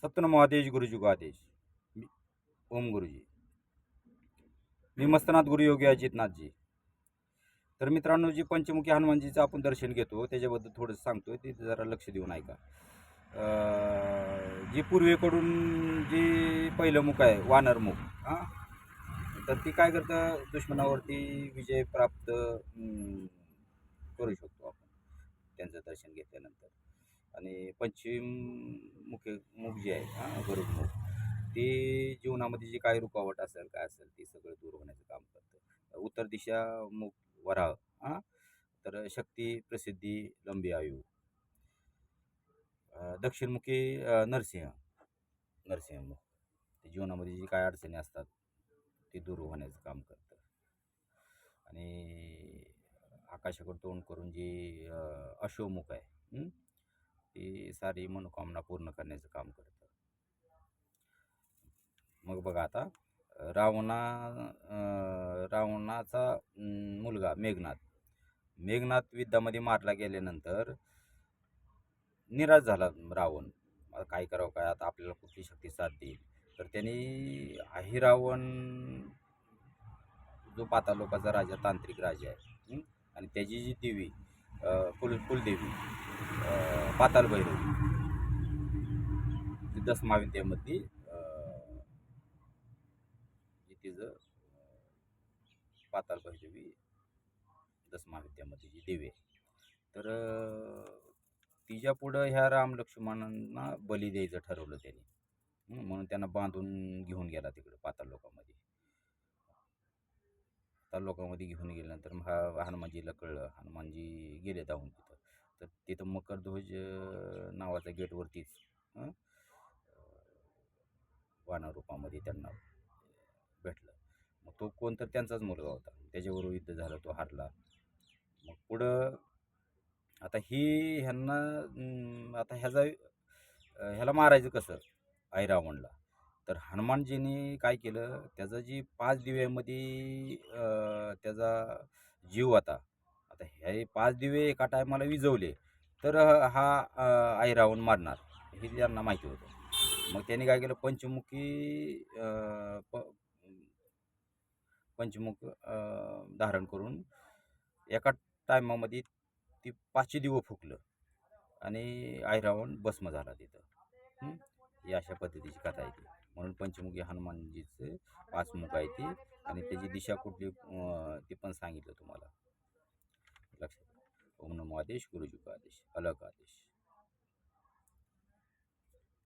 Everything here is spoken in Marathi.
सत्यनमो आदेश गुरुजी को आदेश. ओम गुरुजी. मी मस्तनाथ गुरु योगी अजितनाथजी. तर मित्रांनो, जी पंचमुखी हनुमानजीचं आपण दर्शन घेतो त्याच्याबद्दल थोडं सांगतोय, ते जरा लक्ष देऊन ऐका. जी पूर्वेकडून जी पहिलं मुख आहे वानरमुख, हां, तर ती काय करतं, दुश्मनावरती विजय प्राप्त करू शकतो आपण त्यांचं दर्शन घेतल्यानंतर. आणि पश्चिम मुख जे आहे, हां, गरुड मुख, ते जीवनामध्ये जी काही रुकावट असेल काय असेल ते सगळं दूर होण्याचं काम करतं. उत्तर दिशा मुख वराह, हां, तर शक्ती, प्रसिद्धी, लंबी आयु. दक्षिणमुखी नरसिंहमुख, ते जीवनामध्ये जी काय अडचणी असतात ते दूर होण्याचं काम करतं. आणि आकाशाकडे तोंड करून जी अश्वमुख आहे, ती सारी मनोकामना पूर्ण करण्याचं काम करतं. मग बघा आता, रावणाचा मुलगा मेघनाथ युद्धामध्ये मारला गेल्यानंतर निराश झाला रावण. आता काय करावं, काय आता आपल्याला कुठली शक्ती साथ देईल. तर त्यांनी अहिरावण, जो पाताळ लोकाचा राजा, तांत्रिक राजा आहे, आणि त्याची जी देवी कुलदेवी पाताल भैरवी, ती 10 महाविद्यामधली जी तिचं पाताल भैरवी 10 महाविद्यामध्ये जी देवी आहे, तर तिच्या पुढं ह्या राम लक्ष्मणांना बली द्यायचं ठरवलं त्यांनी. म्हणून त्यांना बांधून घेऊन गेला तिकडे पाताळ लोकांमध्ये. लोकांमध्ये घेऊन गेल्यानंतर मग हनुमानजीला कळलं. हनुमानजी गेले धावून तिथं. तर तिथं मकरध्वज नावाच्या गेटवरतीच वानर रूपामध्ये त्यांना भेटलं. मग तो कोण, तर त्यांचाच मुलगा होता. त्याच्याबरोबर युद्ध झालं, तो हारला. मग पुढं आता आता ह्याला मारायचं कसं, ऐरावणला. तर हनुमानजीने काय केलं, त्याचा जी 5 दिव्यामध्ये त्याचा जीव होता. आता हे 5 दिवे एका टायमाला विझवले तर हा ऐरावण मारणार, हे त्यांना माहिती होतं. मग त्यांनी काय केलं, पंचमुख धारण करून एका टायमामध्ये ती 5 दिवं फुकलं आणि ऐरावण भस्म झाला तिथं. ही अशा पद्धतीची कथा आहे ती. म्हणून पंचमुखी हनुमानजीचे 5 मुख आहे ती, आणि त्याची दिशा कुठली ती पण सांगितलं तुम्हाला. लक्षात. ओम नमो आदेश गुरुजी का आदेश, अलग आदेश.